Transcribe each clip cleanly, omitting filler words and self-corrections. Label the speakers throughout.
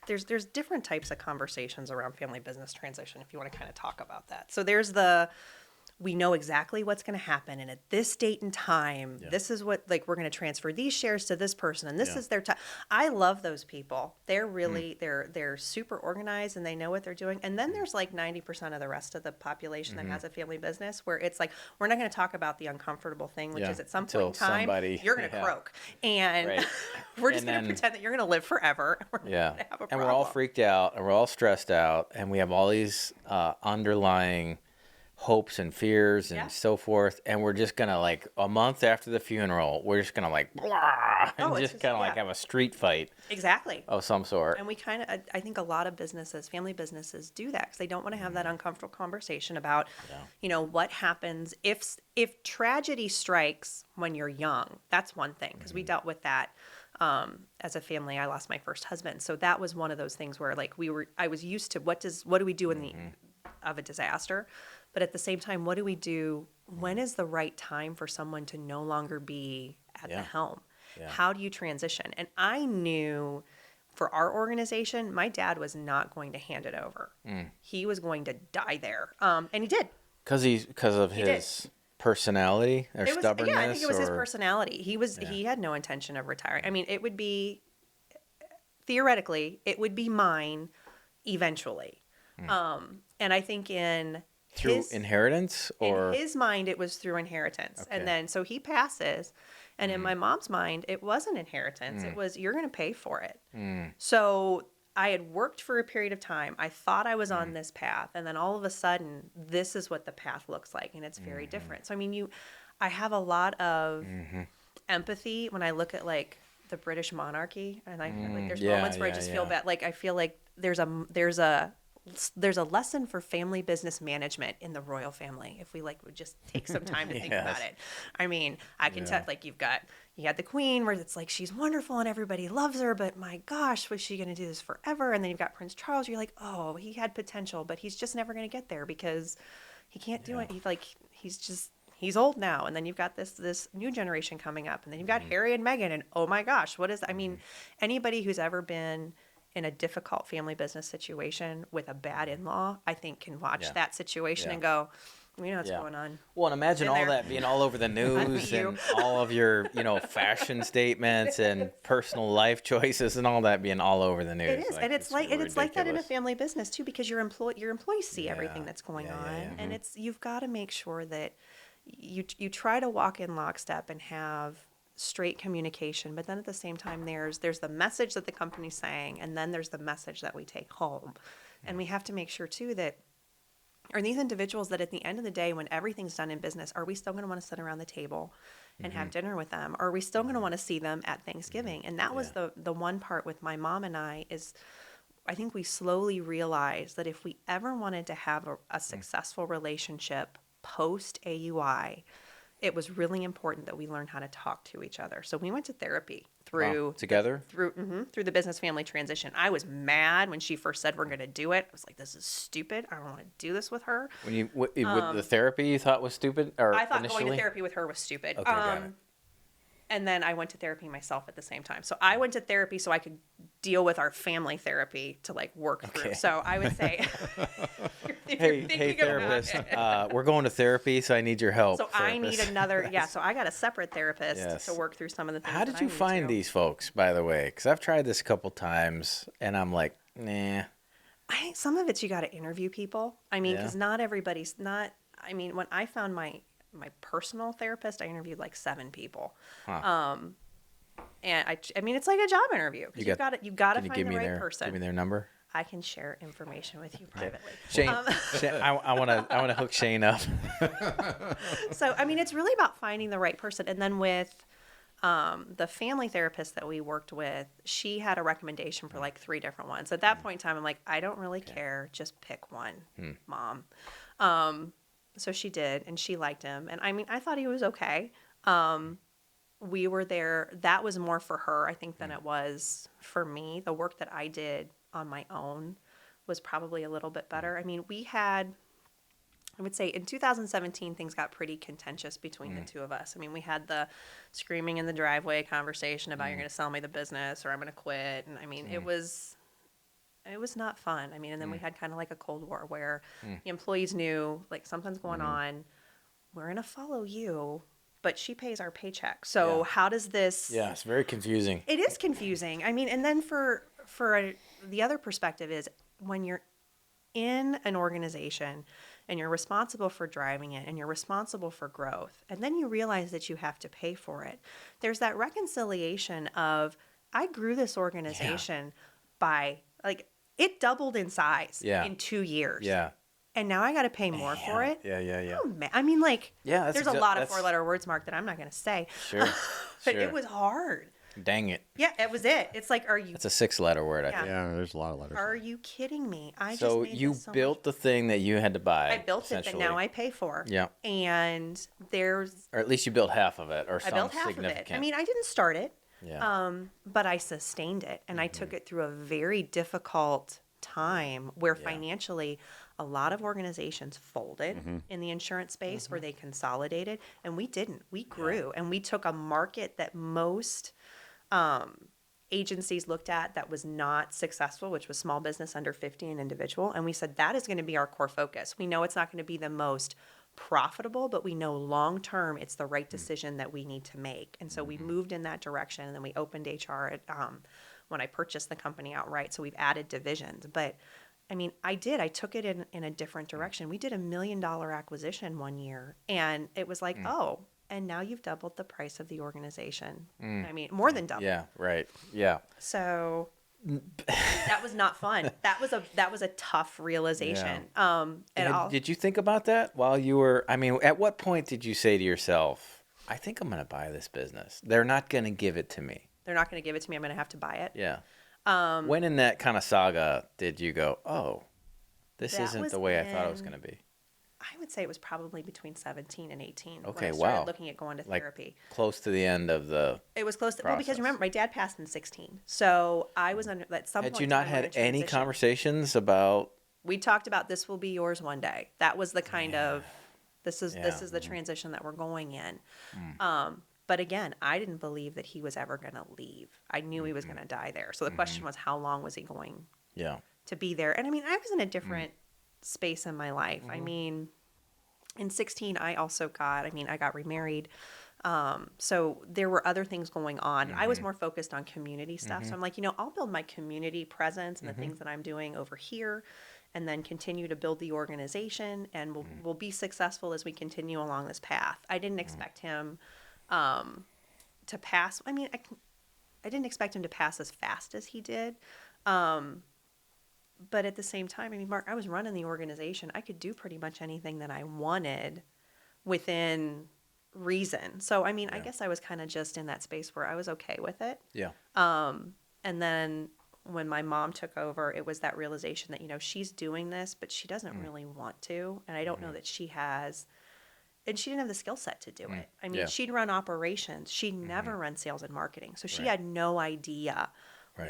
Speaker 1: there's different types of conversations around family business transition if you want to kind of talk about that. So there's the we know exactly what's going to happen, and at this date and time, this is what, like, we're going to transfer these shares to this person, and this is their time. I love those people. They're really they're super organized, and they know what they're doing. And then there's like 90% of the rest of the population that has a family business where it's like, we're not going to talk about the uncomfortable thing, which is at some point in time you're going to croak, and we're just going to pretend that you're going to live forever. And we're gonna have a
Speaker 2: and we're all freaked out, and we're all stressed out, and we have all these underlying hopes and fears and so forth, and we're just gonna, like, a month after the funeral, we're just gonna, like, blah, and just kind of like have a street fight of some sort.
Speaker 1: And we kind of, I think a lot of businesses, family businesses, do that because they don't want to have that uncomfortable conversation about you know, what happens if tragedy strikes when you're young. That's one thing, because we dealt with that as a family. I lost my first husband, so that was one of those things where, like, I was used to what do we do in the of a disaster. But at the same time, what do we do? When is the right time for someone to no longer be at the helm? How do you transition? And I knew for our organization, my dad was not going to hand it over. He was going to die there. And he did.
Speaker 2: Because of his personality or stubbornness?
Speaker 1: Yeah, I think it was his personality. He had no intention of retiring. I mean, it would be, theoretically, it would be mine eventually. And I think
Speaker 2: through inheritance, or
Speaker 1: in his mind it was through inheritance. And then so he passes, and in my mom's mind it wasn't inheritance. It was, you're going to pay for it. So I had worked for a period of time. I thought I was on this path, and then all of a sudden this is what the path looks like, and it's very different. So I mean, I have a lot of empathy when I look at, like, the British monarchy, and I like there's moments where I just feel bad. Like, I feel like there's a lesson for family business management in the royal family if we, like, would just take some time to think about it. I mean, I can tell, like, you had the queen where it's like she's wonderful and everybody loves her, but my gosh, was she going to do this forever? And then you've got Prince Charles, you're like, oh, he had potential, but he's just never going to get there because he can't do it. He's old now. And then you've got this new generation coming up, and then you've got Harry and Meghan, and oh my gosh, what is I mean, anybody who's ever been in a difficult family business situation with a bad in-law, I think, can watch that situation and go, we know what's going on.
Speaker 2: Well, and imagine all that being all over the news and all of your, fashion statements and personal life choices and all that being all over the news.
Speaker 1: It is, and it's like that in a family business too, because your employees see everything that's going on, and you've got to make sure that you try to walk in lockstep and have straight communication, but then at the same time there's the message that the company's saying, and then there's the message that we take home. And we have to make sure too that are these individuals that at the end of the day, when everything's done in business, are we still going to want to sit around the table and have dinner with them? Or are we still going to want to see them at Thanksgiving? And that was the one part with my mom and I is I think we slowly realized that if we ever wanted to have a successful relationship post AUI, it was really important that we learn how to talk to each other. So we went to therapy through the business family transition. I was mad when she first said we're going to do it. I was like, this is stupid. I don't want to do this with her.
Speaker 2: When with the therapy you thought was stupid, or
Speaker 1: I thought
Speaker 2: initially?
Speaker 1: Going to therapy with her was stupid.
Speaker 2: Okay, got it.
Speaker 1: And then I went to therapy myself at the same time. So I went to therapy so I could deal with our family therapy to, like, work through. So I would say,
Speaker 2: hey therapist, we're going to therapy, so I need your help.
Speaker 1: So I need another, so I got a separate therapist to work through some of the things.
Speaker 2: How did you find these folks, by the way? Because I've tried this a couple times, and I'm like, nah.
Speaker 1: I think some of it's you got to interview people. I mean, because not everybody's not. I mean, when I found my personal therapist, I interviewed like 7 people. And I mean, it's like a job interview. You got to find the right person.
Speaker 2: Give me their number.
Speaker 1: I can share information with you privately.
Speaker 2: Shane, I want to hook Shane up.
Speaker 1: So, I mean, it's really about finding the right person. And then with the family therapist that we worked with, she had a recommendation for like 3 different ones. At that point in time, I'm like, I don't really care. Just pick one, Mom. So she did, and she liked him. And I mean, I thought he was okay. We were there. That was more for her, I think, than it was for me. The work that I did on my own was probably a little bit better. I mean, we had, I would say in 2017, things got pretty contentious between the two of us. I mean, we had the screaming in the driveway conversation about you're going to sell me the business or I'm going to quit. And I mean, it was it was not fun. I mean, and then we had kind of like a Cold War where the employees knew like something's going on. We're going to follow you, but she pays our paycheck. So how does this?
Speaker 2: Yeah, it's very confusing.
Speaker 1: It is confusing. I mean, and then the other perspective is when you're in an organization and you're responsible for driving it and you're responsible for growth, and then you realize that you have to pay for it. There's that reconciliation of I grew this organization by like it doubled in size in 2 years.
Speaker 2: Yeah.
Speaker 1: And now I got to pay more for it.
Speaker 2: Yeah.
Speaker 1: Oh, man. I mean, like,
Speaker 2: Yeah,
Speaker 1: there's a lot of 4-letter words, Mark, that I'm not going to say.
Speaker 2: Sure.
Speaker 1: But it was hard.
Speaker 2: Dang it.
Speaker 1: Yeah, it was it. It's like, are you?
Speaker 2: It's a 6-letter word, I think.
Speaker 3: Yeah, there's a lot of letters.
Speaker 1: Are you kidding me?
Speaker 2: So you built the thing that you had to buy.
Speaker 1: I built it that now I pay for.
Speaker 2: Yeah.
Speaker 1: And there's.
Speaker 2: Or at least you built half of it, or
Speaker 1: I built half of it. I mean, I didn't start it.
Speaker 2: Yeah.
Speaker 1: But I sustained it, and I took it through a very difficult time where financially a lot of organizations folded in the insurance space or they consolidated, and we didn't. We grew, and we took a market that most agencies looked at that was not successful, which was small business under 50 and individual, and we said that is going to be our core focus. We know it's not going to be the most profitable, but we know long term it's the right decision that we need to make. And so we moved in that direction, and then we opened HR at, when I purchased the company outright. So we've added divisions. But I mean, I took it in a different direction. We did $1 million acquisition one year, and it was like, oh, and now you've doubled the price of the organization. I mean, more than double.
Speaker 2: Yeah, right. Yeah.
Speaker 1: So that was not fun. That was a tough realization.
Speaker 2: Did you think about that while you were? I mean, at what point did you say to yourself, "I think I'm going to buy this business. They're not going to give it to me.
Speaker 1: They're not going to give it to me. I'm going to have to buy it."
Speaker 2: Yeah. When in that kind of saga did you go, "Oh, this isn't the way I thought it was going to be"?
Speaker 1: I would say it was probably between 17 and 18.
Speaker 2: Okay,
Speaker 1: when I started looking at going to therapy.
Speaker 2: Close to the end of the.
Speaker 1: It was close to, well, because remember, my dad passed in 16. So I was under, at some point.
Speaker 2: Had you not had any conversations about?
Speaker 1: We talked about this will be yours one day. That was the kind of, this is the transition that we're going in. But again, I didn't believe that he was ever going to leave. I knew he was going to die there. So the question was, how long was he going to be there? And I mean, I was in a different space in my life. I mean, in 16, I got remarried. So there were other things going on. I was more focused on community stuff. So I'm like, I'll build my community presence and the things that I'm doing over here, and then continue to build the organization, and we'll be successful as we continue along this path. I didn't expect him to pass. I mean, I didn't expect him to pass as fast as he did. But at the same time, I mean, Mark, I was running the organization. I could do pretty much anything that I wanted within reason. So, I mean, I guess I was kind of just in that space where I was okay with it.
Speaker 2: Yeah.
Speaker 1: And then when my mom took over, it was that realization that, she's doing this, but she doesn't really want to. And I don't know that she has, and she didn't have the skill set to do it. I mean, she'd run operations. She'd never run sales and marketing. So she had no idea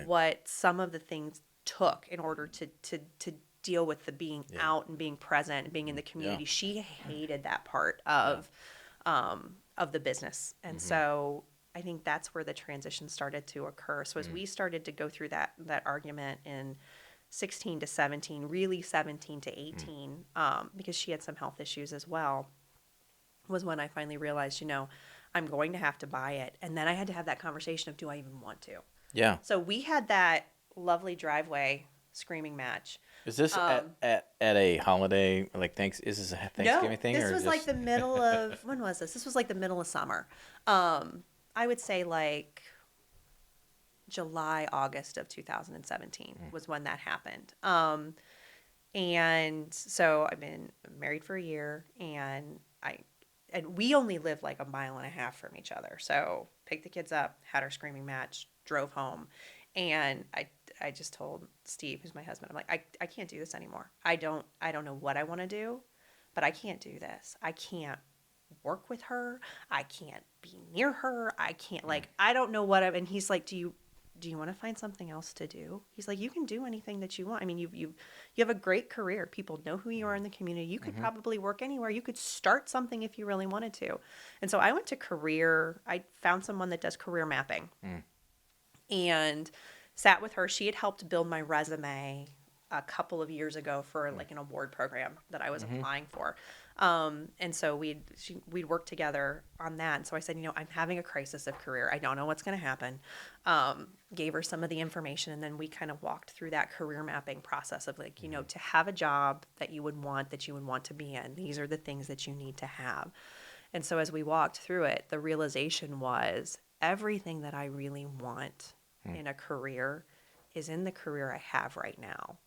Speaker 1: what some of the things took in order to deal with the being out and being present and being in the community. She hated that part of the business. And so I think that's where the transition started to occur. So as we started to go through that argument in 16 to 17, really 17 to 18, because she had some health issues as well, was when I finally realized, I'm going to have to buy it. And then I had to have that conversation of, do I even want to?
Speaker 2: Yeah.
Speaker 1: So we had that lovely driveway screaming match.
Speaker 2: Is this at a holiday, like is this a Thanksgiving thing?
Speaker 1: This was like the middle of, when was this? This was like the middle of summer. I would say like July, August of 2017 was when that happened. And so I've been married for a year, and we only live like 1.5 miles from each other. So picked the kids up, had our screaming match, drove home. And I just told Steve, who's my husband, I'm like, I can't do this anymore. I don't know what I want to do, but I can't do this. I can't work with her. I can't be near her. I can't, I don't know what and he's like, do you want to find something else to do? He's like, you can do anything that you want. I mean, you have a great career. People know who you are in the community. You could probably work anywhere. You could start something if you really wanted to. And so I went to I found someone that does career mapping. And sat with her. She had helped build my resume a couple of years ago for like an award program that I was applying for. And so we'd worked together on that. And so I said, I'm having a crisis of career. I don't know what's going to happen. Gave her some of the information, and then we kind of walked through that career mapping process of like, to have a job that you would want to be in, these are the things that you need to have. And so as we walked through it, the realization was everything that I really want in a career is in the career I have right now.